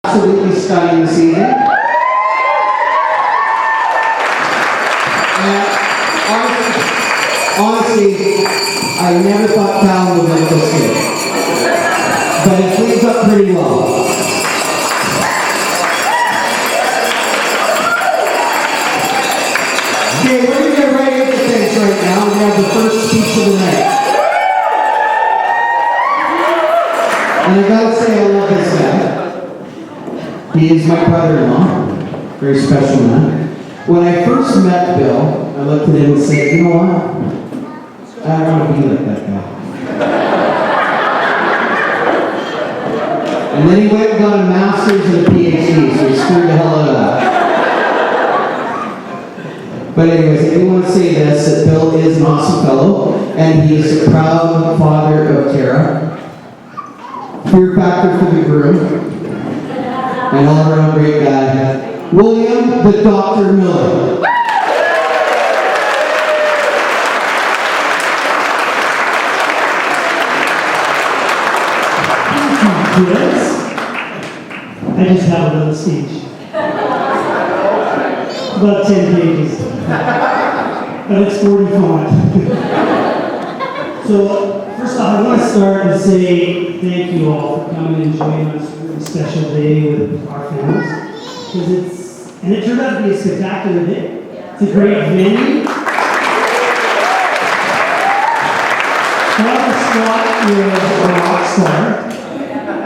Absolutely stunning this evening. Honestly, I never thought Cal would look this good. But it cleans up pretty well. Okay, we're going to get right into things right now. We're going to have the first speech of the night. And I gotta say, I love this guy. He is my brother-in-law. Very special man. When I first met Bill, I looked at him and said, you know what? I don't want to be like that guy. And then he went and got a master's and a PhD, so he screwed the hell out of that. But anyways, I do want to say this, that Bill is an awesome fellow, and he is a proud father of Tara. Fear factor for the groom, and all around great guy, William the Dr. Miller. Yes. I just have a little speech. About 10 pages. But it's 40 font. So, first off, I want to start and say thank you all for coming and joining us for a special day with our families. Because it turned out to be a spectacular day. It's a great venue. Scott is a rock star.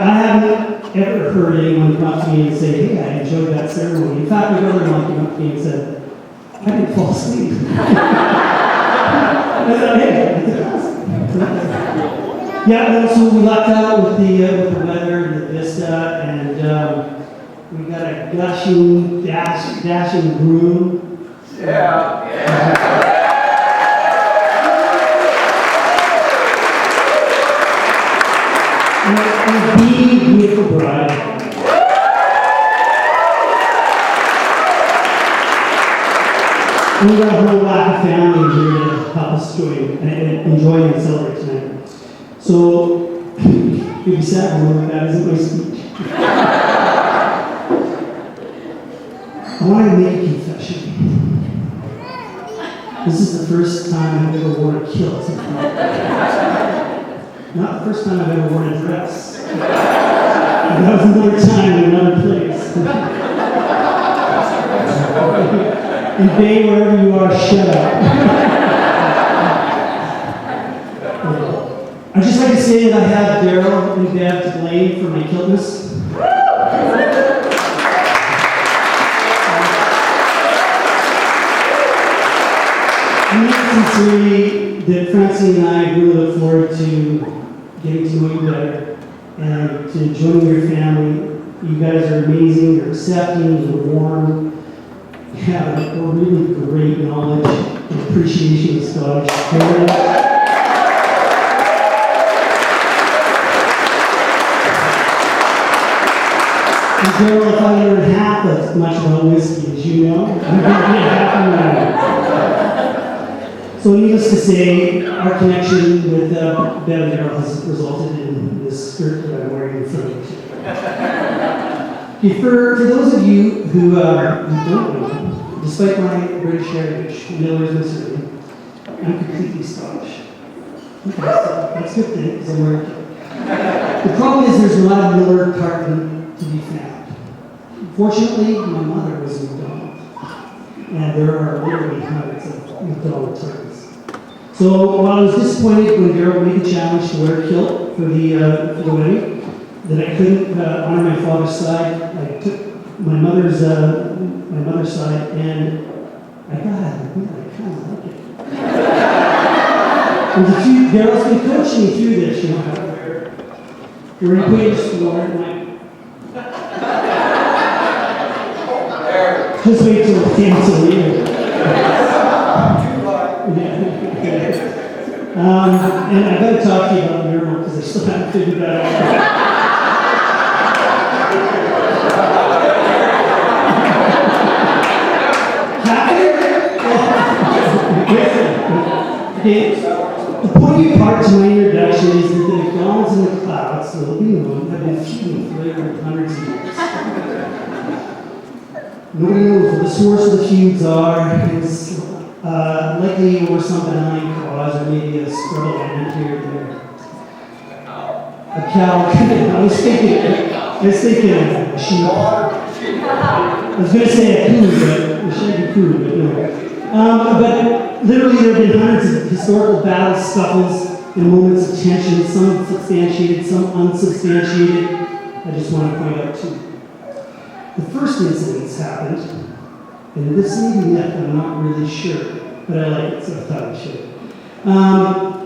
I haven't ever heard anyone come up to me and say, hey, I enjoyed that ceremony. In fact, my brother-in-law came up to me and said, I didn't fall asleep. I thought, hey, yeah, so we lucked out with the weather and the vista, and we got a gushing, dashing groom. Yeah. And a beautiful bride. And we got a whole lot of family here to help us enjoy and celebrate tonight. So, you'll be sad when that isn't my speech. I want to make a confession. This is the first time I've ever worn a kilt. Not the first time I've ever worn a dress. That was another time in another place. And Bay, wherever you are, shut up. I'd just like to say that I have Daryl and Bev to blame for my kiltness. I mean sincerely that Francine and I really look forward to getting to know you better and to join your family. You guys are amazing, you're accepting, you're warm. You have a really great knowledge and appreciation of Scottish heritage. And Daryl, if I learned half as much about whiskey as you know, I'm going to be a happy man. So needless to say, our connection with Bev and Daryl has resulted in this skirt that I'm wearing in front of you. Okay, for those of you who don't know, despite my British heritage, Miller's Missouri, I'm completely Scottish. Okay, so that's a good thing, because I'm wearing it. The problem is there's not a Miller carton to be found. Fortunately, my mother was a McDonald, and there are literally hundreds of McDonald tartans. So while I was disappointed when Daryl made the challenge to wear a kilt for the wedding, that I couldn't honor my father's side, I took my mother's side, and I got it. I kind of like it. There's a few. Daryl's been coaching me through this. You know how to wear it. You're going to put your score at night. Just wait till it's canceled later. And I got to talk to you about the urinal because I still haven't figured that out. Okay, the poignant part to my introduction is that the McDonald's battles in the clouds, so it'll be known, have been feuding for literally hundreds of years. Nobody knows what the source of the feuds are. It's likely over some benign cause, or maybe a struggle ended here or there. A cow, I was thinking a sheep. I was going to say a coon, but a shaggy coon, but no. But literally there have been hundreds of historical battles, scuffles, and moments of tension, some substantiated, some unsubstantiated. I just want to point out two. The first incidents happened, and this may be myth, I'm not really sure, but I like it, so I thought I should.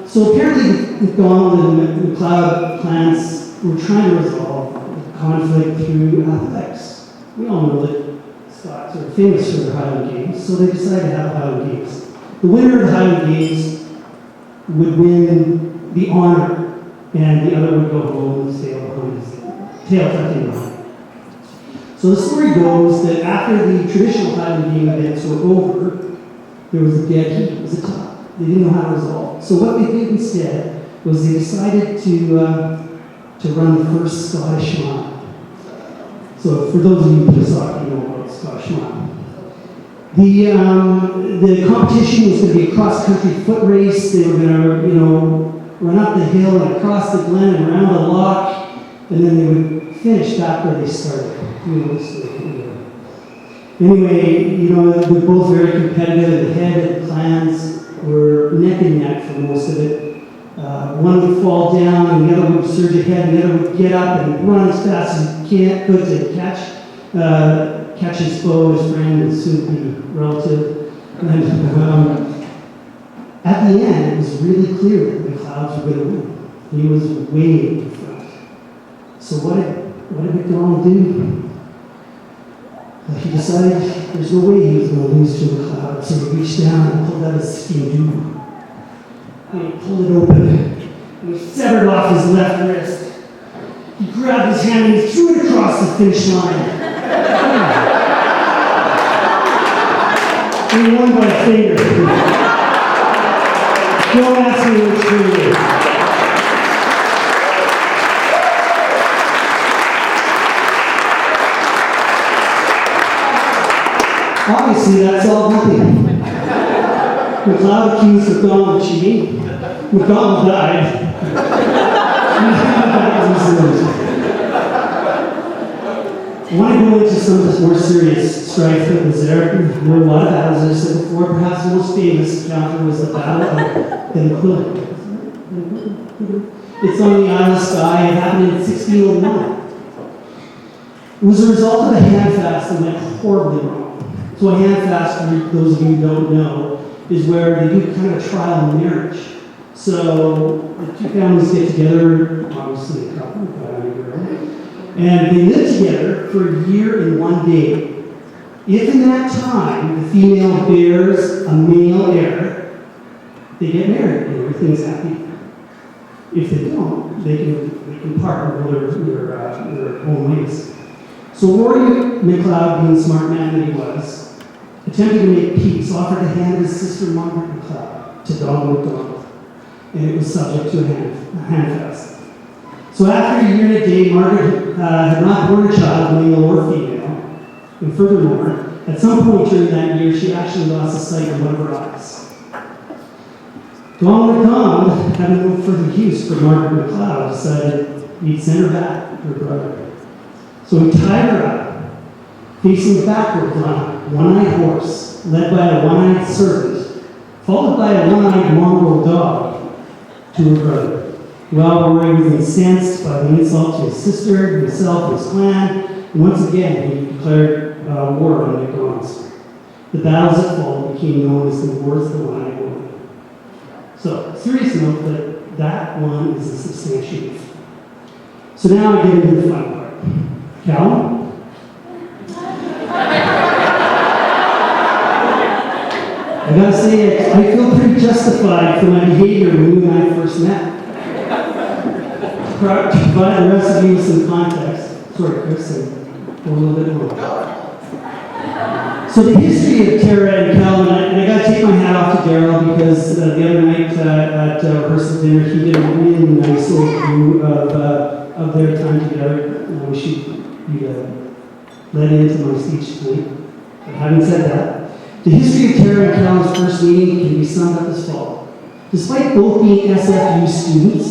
So apparently McDonald and the McLeod clans were trying to resolve the conflict through athletics. We all know that Scots are famous for their Highland Games, so they decided to have Highland Games. The winner of the Highland Games would win the honor, and the other would go home with his tail tucked in behind. So the story goes that after the traditional Highland Game events were over, there was a dead heat. It was a tie. They didn't know how to resolve. So what they did instead was they decided to run the first Scottish mile. So for those of you who play soccer, you know about Scottish mile. The competition was going to be a cross-country foot race. They were going to, run up the hill and across the glen and around the loch, and then they would finish back where they started. Anyway, they're both very competitive. The head of the clans were neck and neck for most of it. One would fall down, and the other would surge ahead, and the other would get up and run as fast as he could to catch his foe, his friend, and soon be relative. And at the end, it was really clear that the McLeods were going to win. He was way in front. So what did McDonald do? He decided there's no way he was going to lose to the McLeod, so he reached down and pulled out his skin doodle. And he pulled it open, and he severed off his left wrist. He grabbed his hand and he threw it across the finish line. And he won by a finger. Don't ask me which finger. Obviously, that's all nothing. McLeod accused McDonald of cheating. McDonald died. I want to go into some of the more serious strife that was there. There were a lot of battles, as I said before. Perhaps the most famous encounter was the Battle of Glenquillan. It's on the Isle of Skye. It happened in 1609. It was a result of a handfast that went horribly wrong. So a handfast, for those of you who don't know, is where they do kind of a trial marriage. So the two families get together, obviously a couple, guy and a girl, and they live together for a year and 1 day. If in that time the female bears a male heir, they get married and everything's happy. If they don't, they can part and go their own ways. So Rory McLeod, being the smart man that he was, attempted to make peace, offered to hand his sister Margaret McLeod to Donald MacDonald, and it was subject to a handfast. So after a year and a day, Margaret had not born a child, male or female, and furthermore, at some point during that year, she actually lost the sight of one of her eyes. Donald MacDonald, having no further use for Margaret McLeod, decided he'd send her back to her brother. So he tied her up, facing backwards on a one-eyed horse, led by a one-eyed servant, followed by a one-eyed mongrel dog, to her brother. Well, Rory was incensed by the insult to his sister, himself, and his clan, and once again he declared war on the MacDonalds. The battles that followed became known as the Wars of the One-Eyed Woman. So, serious note that one is a substantiated. So now I get into the fun part. Cal? I gotta say, I feel pretty justified for my behavior when you and I first met. To provide the rest of you with some context, sorry Chris, and a little bit more. So the history of Tara and Cal, and I got to take my hat off to Daryl because the other night at rehearsal dinner, he did a really nice overview of their time together. I wish you'd led into my speech tonight. But having said that, the history of Tara and Cal's first meeting can be summed up as follows. Despite both being SFU students,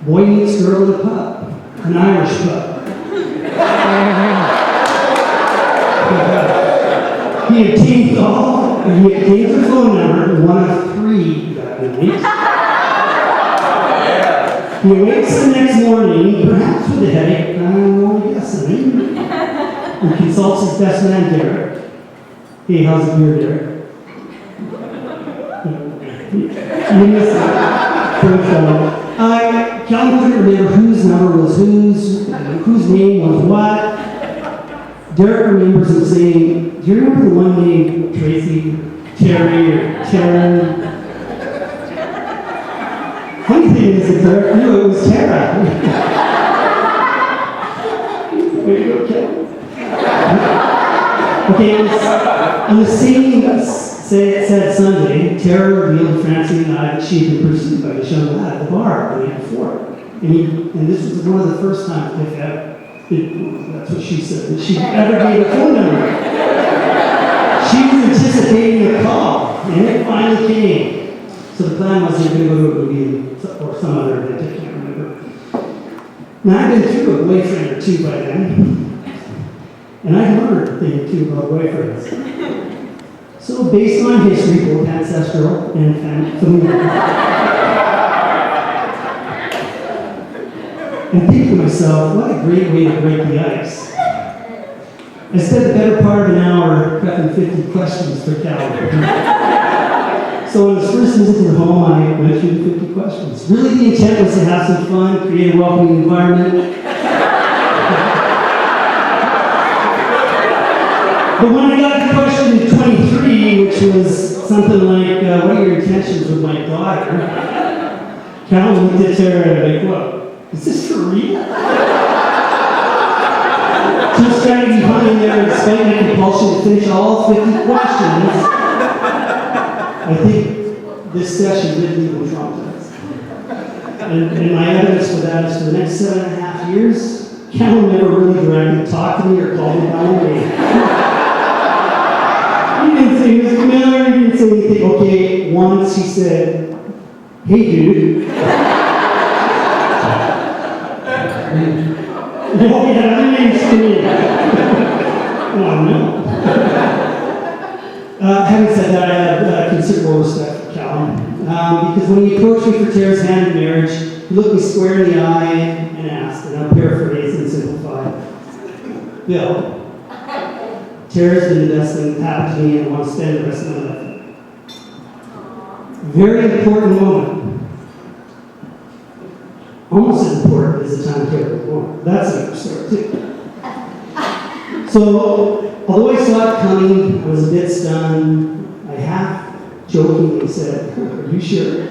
boy meets girl in a pub, an Irish pub. He obtained her phone number, one of 3 that night. He wakes the next morning, perhaps with a headache, I don't know, guessing, and consults his best man, Derek. Hey, how's the beer, Derek? You missed it. Good fellow. Calvin couldn't remember whose number was whose name was what. Derek remembers him saying, do you remember the one named Tracy, Terry, or Karen? Funny thing is that Derek knew it was Tara. Way to go, Karen. Okay, on the same said Sunday, Tara revealed to Francine and I that she had been pursued by the young lad at the bar the night before. And this was one of the first times that's what she said, that she ever gave a phone number. She was anticipating a call, and it finally came. So the plan was they were going to go to a movie or some other event, I can't remember. Now, I've been through a boyfriend or two by then, and I've learned a thing or two about boyfriends. So based on history, both ancestral and familial, and think to myself, what a great way to break the ice. I spent the better part of an hour prepping 50 questions for Cal. So on his first visit to the home, I went through the 50 questions. Really, the intent was to have some fun, create a welcoming environment. But when I got to question 23, which was something like, what are your intentions with my daughter? Cal looked at Tara and like, what? Is this for real? Just trying to be hung in there and explain my compulsion to finish all 50 questions. I think this session did leave me traumatized. And my evidence for that is for the next 7.5 years, Cal never really directly talked to me or called me by my name. He didn't say, Mr. Miller, he didn't say anything. Okay, once he said, hey dude. Oh, yeah, other names to me. Oh, no. Having said that, I have considerable respect for Cal. Because when he approached me for Tara's hand in marriage, he looked me square in the eye and asked, and I'll paraphrase and simplify, Bill, Tara's been the best thing that happened to me and I want to spend the rest of my life. Very important moment. Almost as important as the time Tara was born. That's another story, too. So, although I saw it coming, I was a bit stunned. I half jokingly said, are you sure?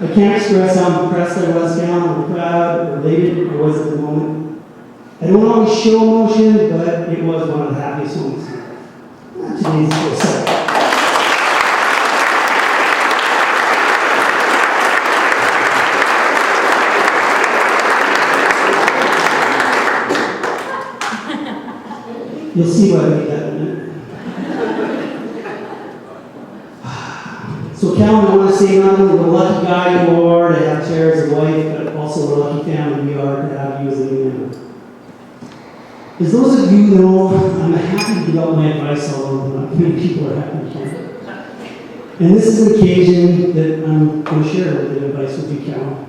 I can't express how impressed I was, Cal, or proud, or elated I was at the moment. I don't always show emotion, but it was one of the happiest moments. Today's just so. You'll see why I made that in a minute. So, Cal, I want to say not only what a lucky guy you are to have Tara as a wife, but also what a lucky family we are to have you as a new member. As those of you know, I'm happy to give out my advice, although not many people are happy to hear it. And this is an occasion that I'm going to share the advice with you, Cal.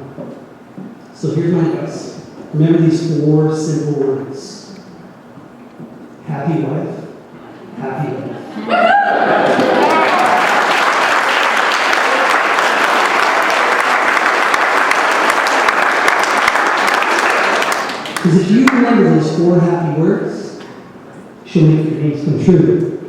So here's my advice. Remember these 4 simple words. Happy wife, happy life. Because if you remember those 4 happy words, she'll make your dreams come true.